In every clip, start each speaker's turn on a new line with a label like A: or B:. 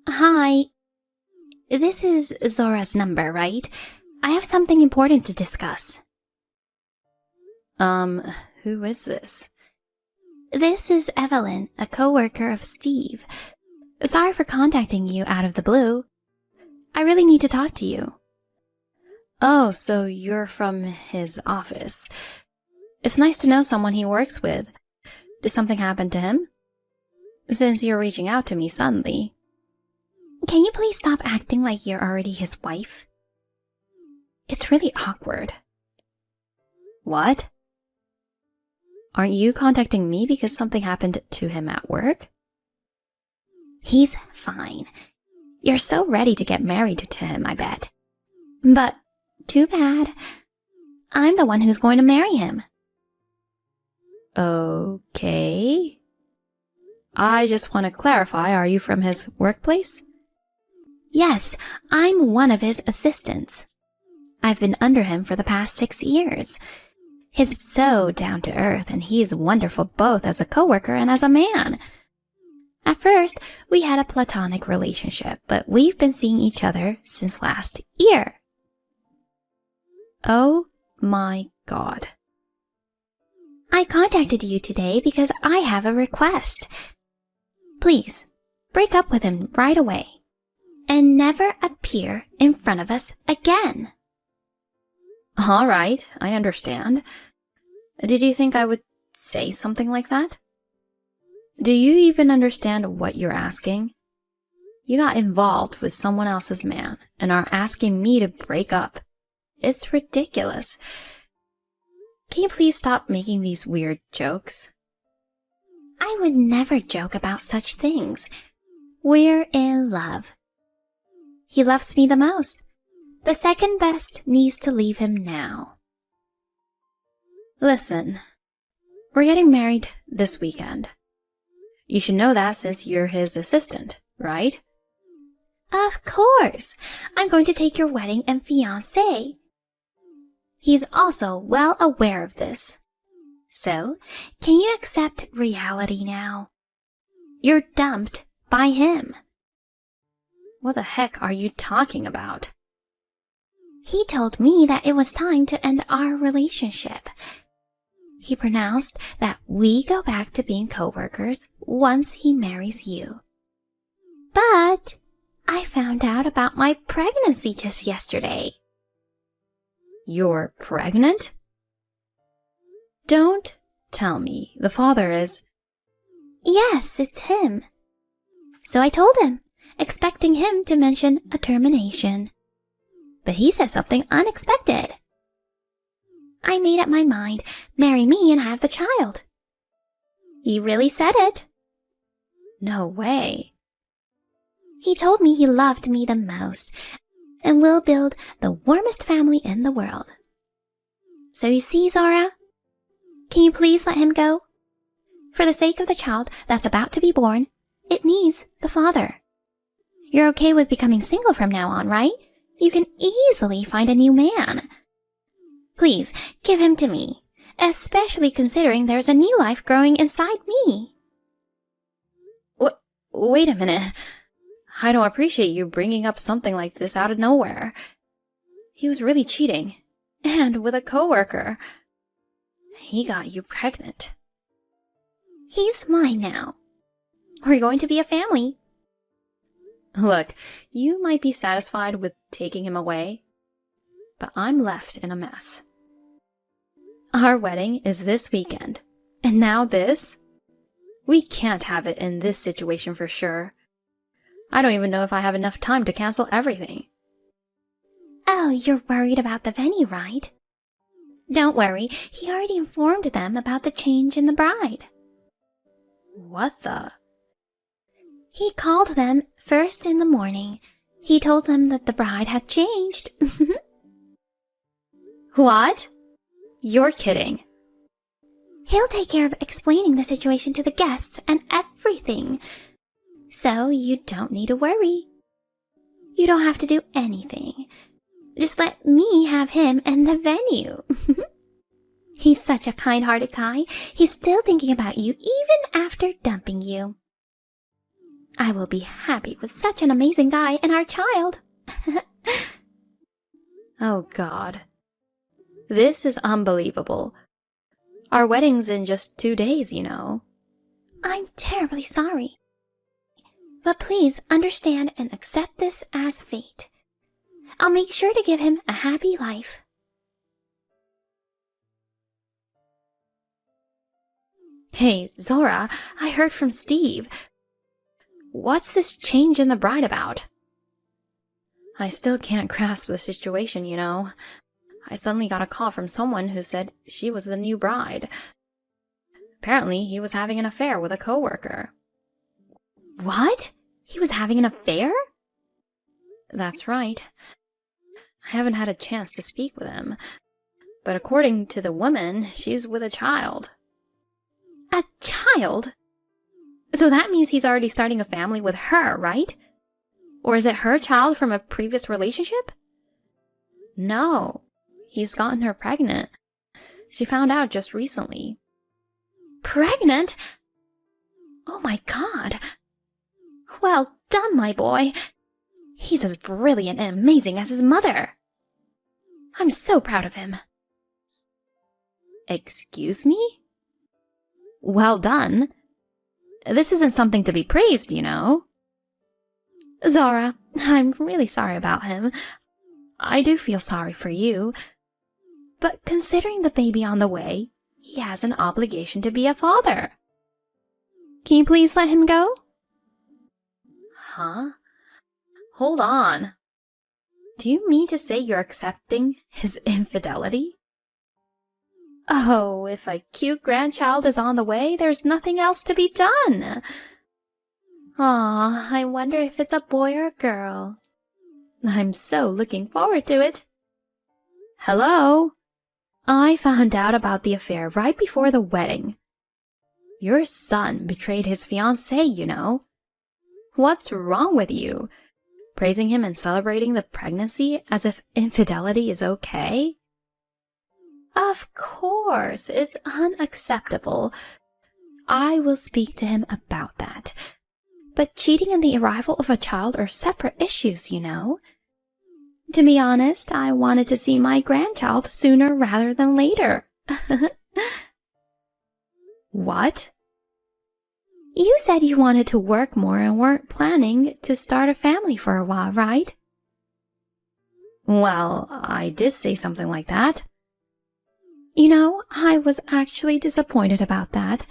A: Hi, this is Zora's number, right? I have something important to discuss.
B: Who is this?
A: This is Evelyn, a coworker of Steve. Sorry for contacting you out of the blue. I really need to talk to you.
B: Oh, so you're from his office. It's nice to know someone he works with. Did something happen to him? Since you're reaching out to me suddenly.
A: Can you please stop acting like you're already his wife? It's really awkward.
B: What? Aren't you contacting me because something happened to him at work?
A: He's fine. You're so ready to get married to him, I bet. But, too bad. I'm the one who's going to marry him.
B: Okay. I just want to clarify, are you from his workplace?
A: Yes, I'm one of his assistants. I've been under him for the past 6 years. He's so down to earth, and he's wonderful both as a coworker and as a man. At first, we had a platonic relationship, but we've been seeing each other since last year.
B: Oh my God.
A: I contacted you today because I have a request. Please, break up with him right away and never appear in front of us again.
B: All right, I understand. Did you think I would say something like that? Do you even understand what you're asking? You got involved with someone else's man and are asking me to break up. It's ridiculous. Can you please stop making these weird jokes?
A: I would never joke about such things. We're in love. He loves me the most. The second best needs to leave him now.
B: Listen, we're getting married this weekend. You should know that since you're his assistant, right?
A: Of course. I'm going to take your wedding and fiancé. He's also well aware of this. So, can you accept reality now? You're dumped by him.
B: What the heck are you talking about?
A: He told me that it was time to end our relationship. He pronounced that we go back to being coworkers once he marries you. But I found out about my pregnancy just yesterday.
B: You're pregnant? Don't tell me the father is...
A: Yes, it's him. So I told him, expecting him to mention a termination. But he said something unexpected. I made up my mind, marry me and have the child. He really said it.
B: No way.
A: He told me he loved me the most and will build the warmest family in the world. So you see, Zora, can you please let him go? For the sake of the child that's about to be born, it needs the father. You're okay with becoming single from now on, right? You can easily find a new man. Please, give him to me, especially considering there's a new life growing inside me.
B: Wait a minute. I don't appreciate you bringing up something like this out of nowhere. He was really cheating, and with a coworker. He got you pregnant.
A: He's mine now. We're going to be a family.
B: Look, you might be satisfied with taking him away, but I'm left in a mess. Our wedding is this weekend, and now this? We can't have it in this situation for sure. I don't even know if I have enough time to cancel everything.
A: Oh, you're worried about the venue, right? Don't worry, he already informed them about the change in the bride.
B: What the?
A: He called them first in the morning. He told them that the bride had changed.
B: What? You're kidding.
A: He'll take care of explaining the situation to the guests and everything. So you don't need to worry. You don't have to do anything. Just let me have him and the venue. He's such a kind-hearted guy. He's still thinking about you even after dumping you. I will be happy with such an amazing guy and our child.
B: Oh, God. This is unbelievable. Our wedding's in just 2 days, you know.
A: I'm terribly sorry. But please understand and accept this as fate. I'll make sure to give him a happy life.
B: Hey, Zora, I heard from Steve. What's this change in the bride about? I still can't grasp the situation, you know. I suddenly got a call from someone who said she was the new bride. Apparently, he was having an affair with a coworker.
A: What? He was having an affair?
B: That's right. I haven't had a chance to speak with him. But according to the woman, she's with a child.
A: A child?
B: So that means he's already starting a family with her, right? Or is it her child from a previous relationship? No, he's gotten her pregnant. She found out just recently.
A: Pregnant? Oh my God. Well done, my boy. He's as brilliant and amazing as his mother. I'm so proud of him.
B: Excuse me? Well done. This isn't something to be praised, you know.
A: Zora, I'm really sorry about him.
B: I do feel sorry for you.
A: But considering the baby on the way, he has an obligation to be a father. Can you please let him go?
B: Huh? Hold on. Do you mean to say you're accepting his infidelity? Oh, if a cute grandchild is on the way, there's nothing else to be done. Aw, I wonder if it's a boy or a girl. I'm so looking forward to it. Hello? I found out about the affair right before the wedding. Your son betrayed his fiancé, you know. What's wrong with you? Praising him and celebrating the pregnancy as if infidelity is okay? Of course, it's unacceptable. I will speak to him about that. But cheating and the arrival of a child are separate issues, you know. To be honest, I wanted to see my grandchild sooner rather than later. What? You said you wanted to work more and weren't planning to start a family for a while, right? Well, I did say something like that. You know, I was actually disappointed about that.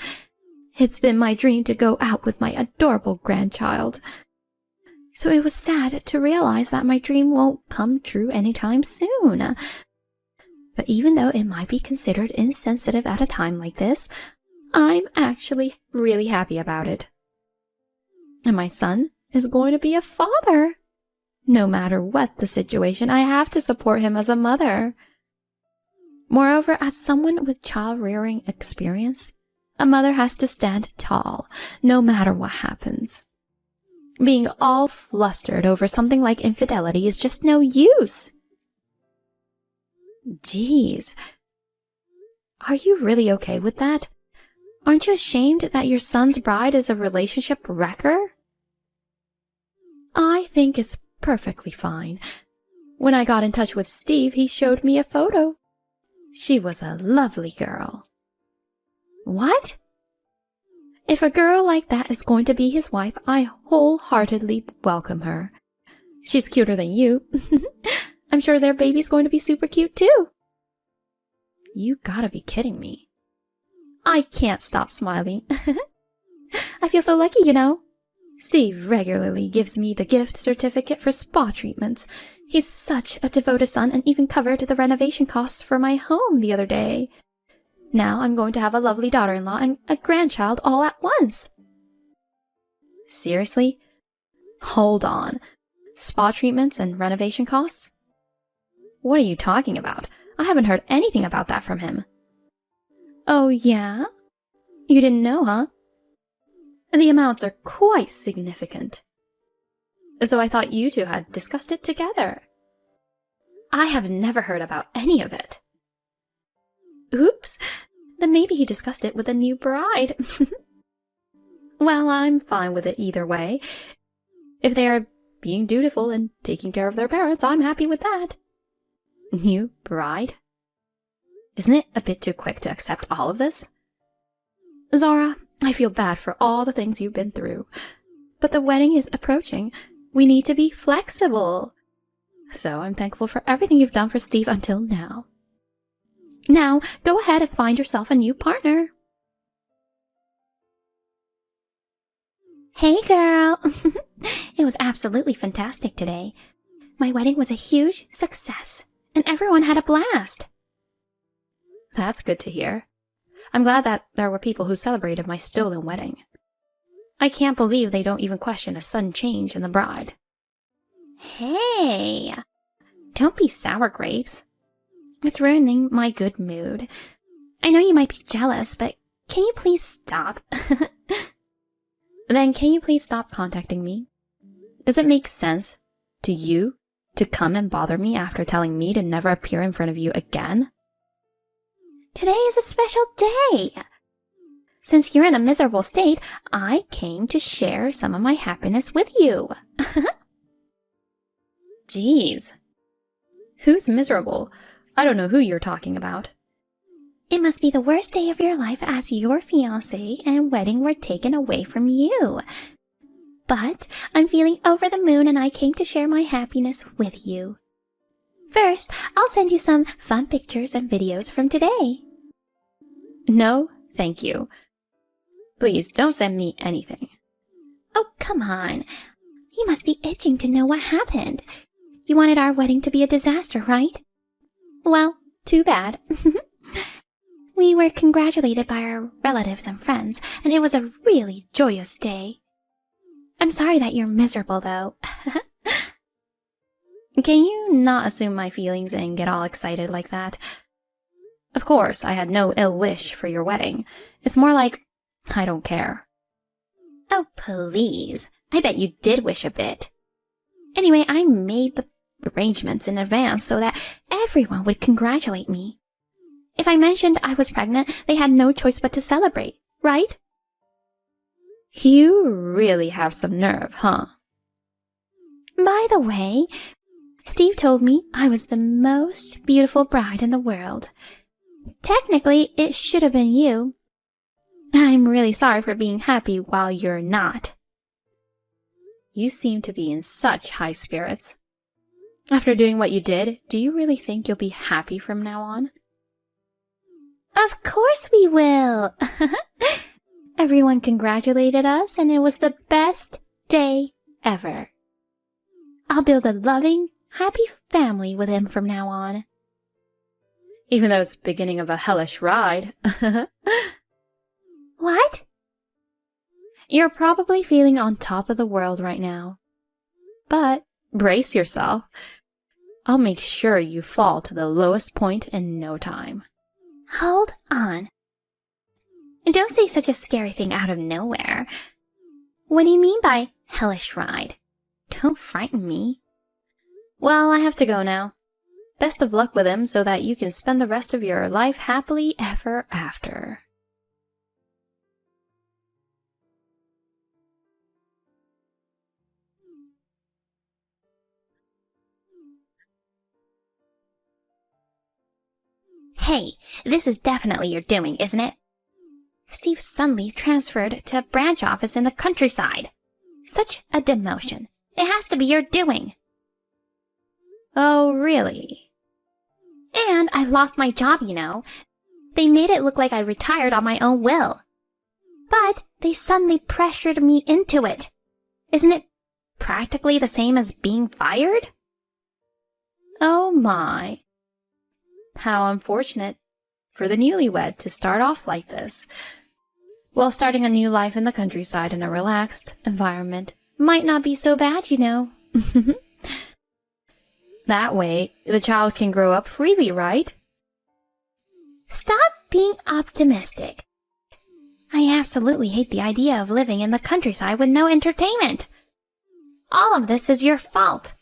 B: It's been my dream to go out with my adorable grandchild. So it was sad to realize that my dream won't come true anytime soon. But even though it might be considered insensitive at a time like this, I'm actually really happy about it. And my son is going to be a father. No matter what the situation, I have to support him as a mother. Moreover, as someone with child-rearing experience, a mother has to stand tall, no matter what happens. Being all flustered over something like infidelity is just no use. Geez. Are you really okay with that? Aren't you ashamed that your son's bride is a relationship wrecker? I think it's perfectly fine. When I got in touch with Steve, he showed me a photo. She was a lovely girl. What? If a girl like that is going to be his wife, I wholeheartedly welcome her. She's cuter than you. I'm sure their baby's going to be super cute too. You gotta be kidding me. I can't stop smiling. I feel so lucky, you know. Steve regularly gives me the gift certificate for spa treatments. He's such a devoted son and even covered the renovation costs for my home the other day. Now I'm going to have a lovely daughter-in-law and a grandchild all at once. Seriously? Hold on. Spa treatments and renovation costs? What are you talking about? I haven't heard anything about that from him. Oh, yeah? You didn't know, huh? The amounts are quite significant. So I thought you two had discussed it together. I have never heard about any of it. Oops, then maybe he discussed it with the new bride. Well, I'm fine with it either way. If they are being dutiful and taking care of their parents, I'm happy with that. New bride? Isn't it a bit too quick to accept all of this? Zara, I feel bad for all the things you've been through. But the wedding is approaching. We need to be flexible. So I'm thankful for everything you've done for Steve until now. Now, go ahead and find yourself a new partner.
A: Hey, girl! It was absolutely fantastic today. My wedding was a huge success, and everyone had a blast.
B: That's good to hear. I'm glad that there were people who celebrated my stolen wedding. I can't believe they don't even question a sudden change in the bride.
A: Hey! Don't be sour grapes. It's ruining my good mood. I know you might be jealous, but can you please stop?
B: Then can you please stop contacting me? Does it make sense to you to come and bother me after telling me to never appear in front of you again?
A: Today is a special day. Since you're in a miserable state, I came to share some of my happiness with you.
B: Jeez. Who's miserable? I don't know who you're talking about.
A: It must be the worst day of your life as your fiancé and wedding were taken away from you. But I'm feeling over the moon and I came to share my happiness with you. First, I'll send you some fun pictures and videos from today.
B: No, thank you. Please don't send me anything.
A: Oh, come on. You must be itching to know what happened. You wanted our wedding to be a disaster, right? Well, too bad. We were congratulated by our relatives and friends, and it was a really joyous day. I'm sorry that you're miserable, though.
B: Can you not assume my feelings and get all excited like that? Of course, I had no ill wish for your wedding. It's more like, I don't care.
A: Oh, please. I bet you did wish a bit. Anyway, I made the arrangements in advance so that everyone would congratulate me. If I mentioned I was pregnant, they had no choice but to celebrate, right?
B: You really have some nerve, huh?
A: By the way, Steve told me I was the most beautiful bride in the world. Technically, it should have been you. I'm really sorry for being happy while you're not.
B: You seem to be in such high spirits. After doing what you did, do you really think you'll be happy from now on?
A: Of course we will! Everyone congratulated us, and it was the best day ever. I'll build a loving, happy family with him from now on.
B: Even though it's the beginning of a hellish ride.
A: What?
B: You're probably feeling on top of the world right now. But brace yourself. I'll make sure you fall to the lowest point in no time.
A: Hold on. Don't say such a scary thing out of nowhere. What do you mean by hellish ride? Don't frighten me.
B: Well, I have to go now. Best of luck with him so that you can spend the rest of your life happily ever after.
A: Hey, this is definitely your doing, isn't it? Steve suddenly transferred to a branch office in the countryside. Such a demotion. It has to be your doing.
B: Oh, really?
A: And I lost my job, you know. They made it look like I retired on my own will. But they suddenly pressured me into it. Isn't it practically the same as being fired?
B: Oh my. How unfortunate for the newlywed to start off like this. Well, starting a new life in the countryside in a relaxed environment might not be so bad, you know. That way, the child can grow up freely, right?
A: Stop being optimistic. I absolutely hate the idea of living in the countryside with no entertainment. All of this is your fault.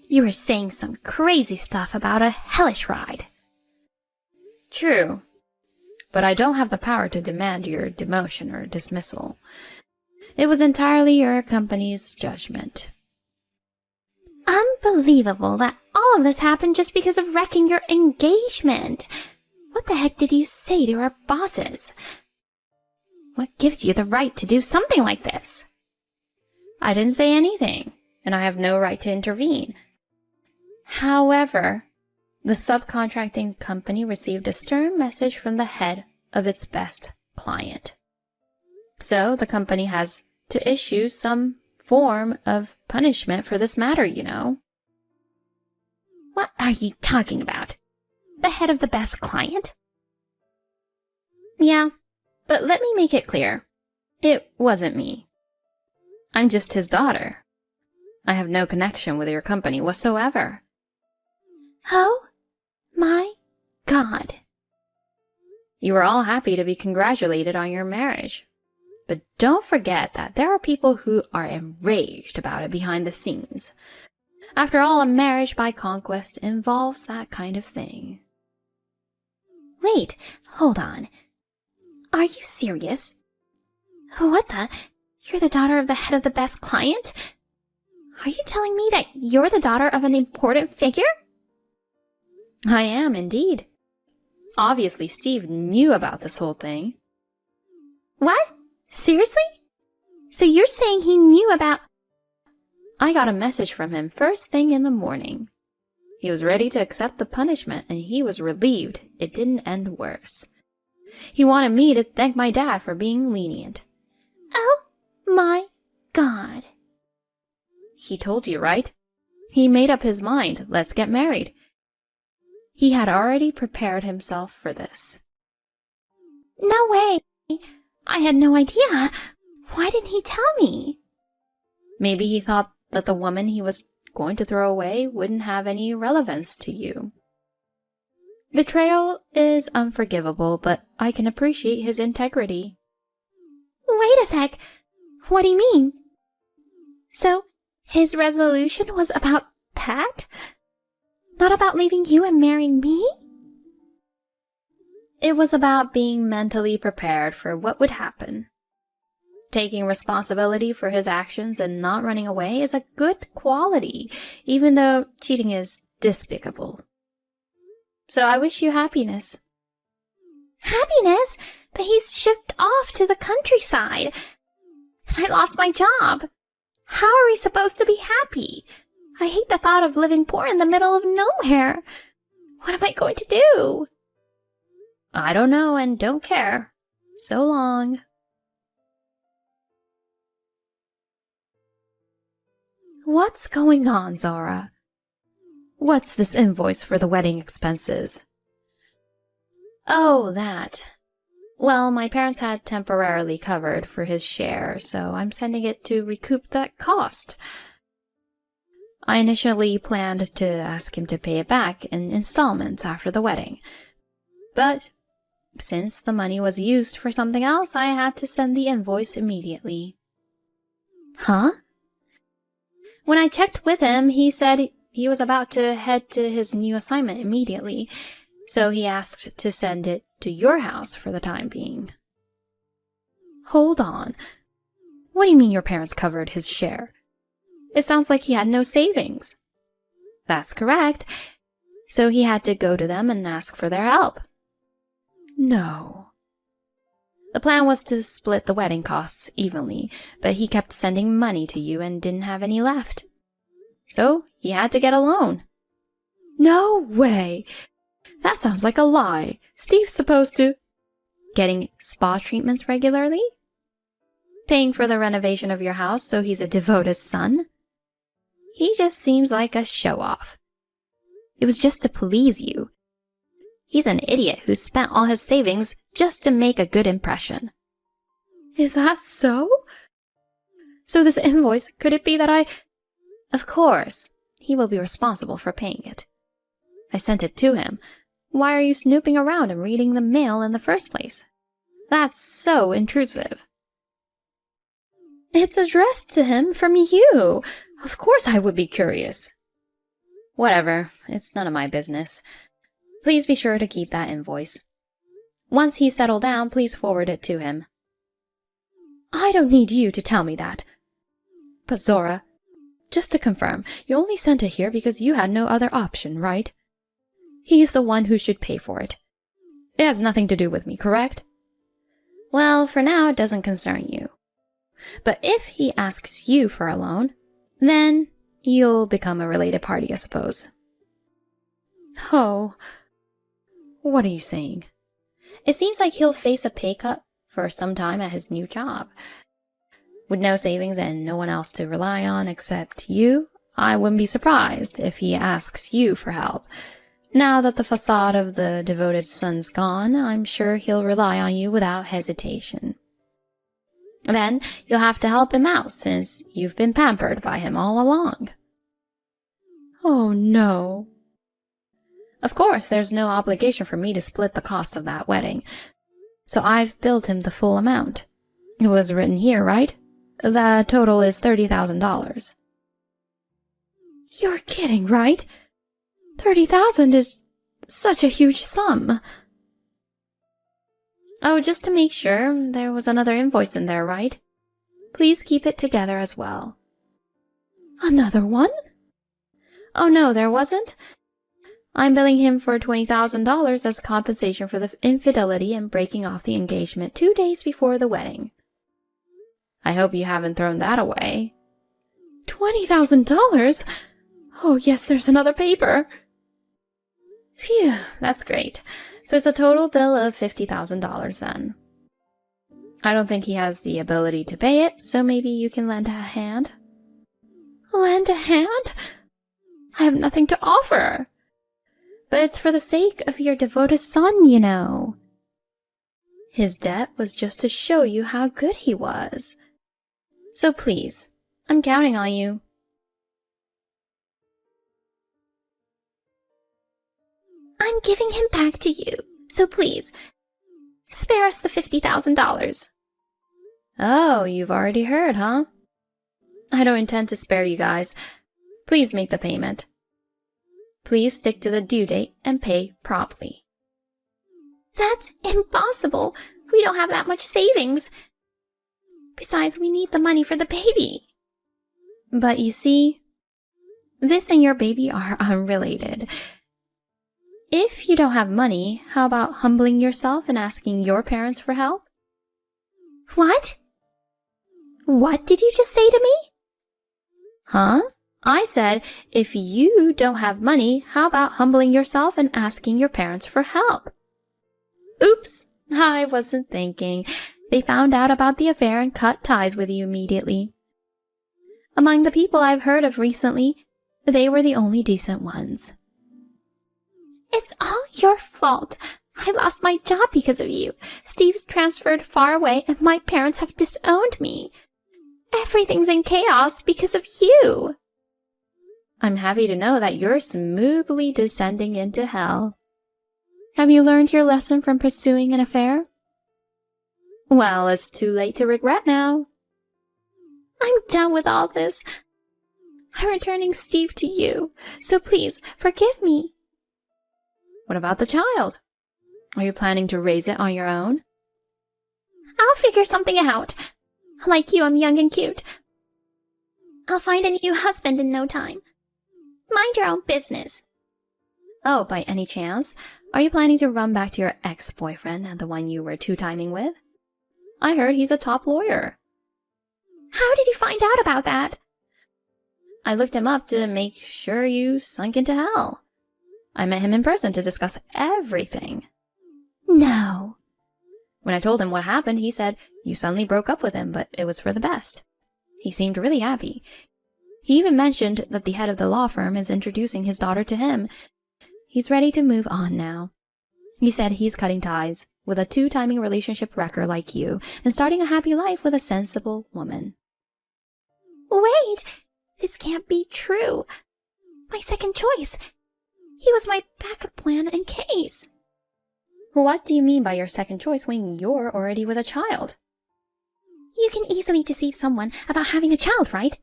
A: You were saying some crazy stuff about a hellish ride.
B: True. but I don't have the power to demand your demotion or dismissal. It was entirely your company's judgment.
A: Unbelievable that all of this happened just because of wrecking your engagement. What the heck did you say to our bosses? What gives you the right to do something like this?
B: I didn't say anything, and I have no right to intervene. However, the subcontracting company received a stern message from the head of its best client. So the company has to issue some form of punishment for this matter, you know.
A: What are you talking about? The head of the best client?
B: Yeah, but let me make it clear. It wasn't me. I'm just his daughter. I have no connection with your company whatsoever.
A: Oh my God.
B: You were all happy to be congratulated on your marriage. But don't forget that there are people who are enraged about it behind the scenes. After all, a marriage by conquest involves that kind of thing.
A: Wait, hold on. Are you serious? What the? You're the daughter of the head of the best client? Are you telling me that you're the daughter of an important figure?
B: I am, indeed. Obviously, Steve knew about this whole thing.
A: What? Seriously? So you're saying he knew about...
B: I got a message from him first thing in the morning. He was ready to accept the punishment, and he was relieved it didn't end worse. He wanted me to thank my dad for being lenient.
A: Oh my God.
B: He told you, right? He made up his mind. Let's get married. He had already prepared himself for this.
A: No way. I had no idea. Why didn't he tell me?
B: Maybe he thought that the woman he was going to throw away wouldn't have any relevance to you. Betrayal is unforgivable, but I can appreciate his integrity.
A: Wait a sec. What do you mean? So, his resolution was about that? Not about leaving you and marrying me?
B: It was about being mentally prepared for what would happen. Taking responsibility for his actions and not running away is a good quality, even though cheating is despicable. So I wish you happiness.
A: Happiness? But he's shipped off to the countryside. And I lost my job. How are we supposed to be happy? I hate the thought of living poor in the middle of nowhere. What am I going to do?
B: I don't know and don't care. So long. What's going on, Zara? What's this invoice for the wedding expenses? Oh, that. Well, my parents had temporarily covered for his share, so I'm sending it to recoup that cost. I initially planned to ask him to pay it back in installments after the wedding. But since the money was used for something else, I had to send the invoice immediately.
A: Huh?
B: When I checked with him, he said he was about to head to his new assignment immediately, so he asked to send it to your house for the time being. Hold on. What do you mean your parents covered his share? It sounds like he had no savings. That's correct. So he had to go to them and ask for their help. No. The plan was to split the wedding costs evenly, but he kept sending money to you and didn't have any left. So he had to get a loan. No way! That sounds like a lie. Steve's supposed to... Getting spa treatments regularly? Paying for the renovation of your house so he's a devoted son? He just seems like a show-off. It was just to please you. He's an idiot who spent all his savings just to make a good impression. Is that so? So this invoice, could it be that I... Of course, he will be responsible for paying it. I sent it to him. Why are you snooping around and reading the mail in the first place? That's so intrusive. It's addressed to him from you. Of course I would be curious. Whatever, it's none of my business. Please be sure to keep that invoice. Once he's settled down, please forward it to him. I don't need you to tell me that. But Zora, just to confirm, you only sent it here because you had no other option, right? He's the one who should pay for it. It has nothing to do with me, correct? Well, for now it doesn't concern you. But if he asks you for a loan, then you'll become a related party, I suppose. Oh, what are you saying? It seems like he'll face a pay cut for some time at his new job. With no savings and no one else to rely on except you, I wouldn't be surprised if he asks you for help. Now that the facade of the devoted son's gone, I'm sure he'll rely on you without hesitation. Then you'll have to help him out, since you've been pampered by him all along. Oh, no. Of course, there's no obligation for me to split the cost of that wedding, so I've billed him the full amount. It was written here, right? The total is $30,000. You're kidding, right? 30,000 is such a huge sum. Oh, just to make sure, there was another invoice in there, right? Please keep it together as well. Another one? Oh no, there wasn't. I'm billing him for $20,000 as compensation for the infidelity and breaking off the engagement 2 days before the wedding. I hope you haven't thrown that away. $20,000? Oh yes, there's another paper. Phew, that's great. So it's a total bill of $50,000 then. I don't think he has the ability to pay it, so maybe you can lend a hand? Lend a hand? I have nothing to offer. But it's for the sake of your devoted son, you know. His debt was just to show you how good he was. So please, I'm counting on you. I'm giving him back to you, so please, spare us the $50,000. Oh, you've already heard, huh? I don't intend to spare you guys. Please make the payment. Please stick to the due date and pay promptly. That's impossible. We don't have that much savings. Besides, we need the money for the baby. But you see, this and your baby are unrelated. If you don't have money, how about humbling yourself and asking your parents for help? What? What did you just say to me? Huh? I said, if you don't have money, how about humbling yourself and asking your parents for help? Oops, I wasn't thinking. They found out about the affair and cut ties with you immediately. Among the people I've heard of recently, they were the only decent ones. It's all your fault. I lost my job because of you. Steve's transferred far away and my parents have disowned me. Everything's in chaos because of you. I'm happy to know that you're smoothly descending into hell. Have you learned your lesson from pursuing an affair? Well, it's too late to regret now. I'm done with all this. I'm returning Steve to you, so please forgive me. What about the child? Are you planning to raise it on your own? I'll figure something out. Like you, I'm young and cute. I'll find a new husband in no time. Mind your own business. Oh, by any chance, are you planning to run back to your ex-boyfriend and the one you were two-timing with? I heard he's a top lawyer. How did you find out about that? I looked him up to make sure you sunk into hell. I met him in person to discuss everything. No. When I told him what happened, he said you suddenly broke up with him, but it was for the best. He seemed really happy. He even mentioned that the head of the law firm is introducing his daughter to him. He's ready to move on now. He said he's cutting ties with a two-timing relationship wrecker like you and starting a happy life with a sensible woman. Wait! This can't be true. My second choice. He was my backup plan in case. What do you mean by your second choice when you're already with a child? You can easily deceive someone about having a child, right?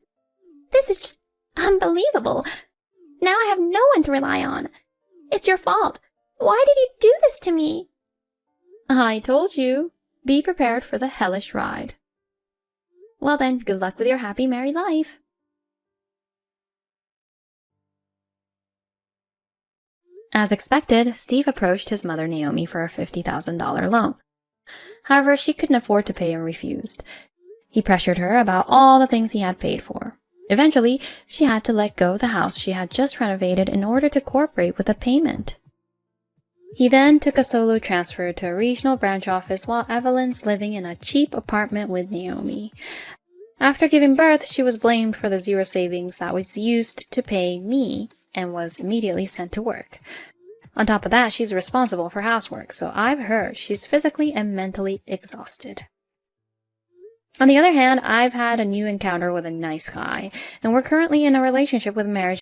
B: This is just unbelievable. Now I have no one to rely on. It's your fault. Why did you do this to me? I told you. Be prepared for the hellish ride. Well then, good luck with your happy married life. As expected, Steve approached his mother Naomi for a $50,000 loan. However, she couldn't afford to pay and refused. He pressured her about all the things he had paid for. Eventually, she had to let go of the house she had just renovated in order to cooperate with the payment. He then took a solo transfer to a regional branch office while Evelyn's living in a cheap apartment with Naomi. After giving birth, she was blamed for the zero savings that was used to pay me and was immediately sent to work. On top of that, she's responsible for housework, so I've heard she's physically and mentally exhausted. On the other hand, I've had a new encounter with a nice guy, and we're currently in a relationship with marriage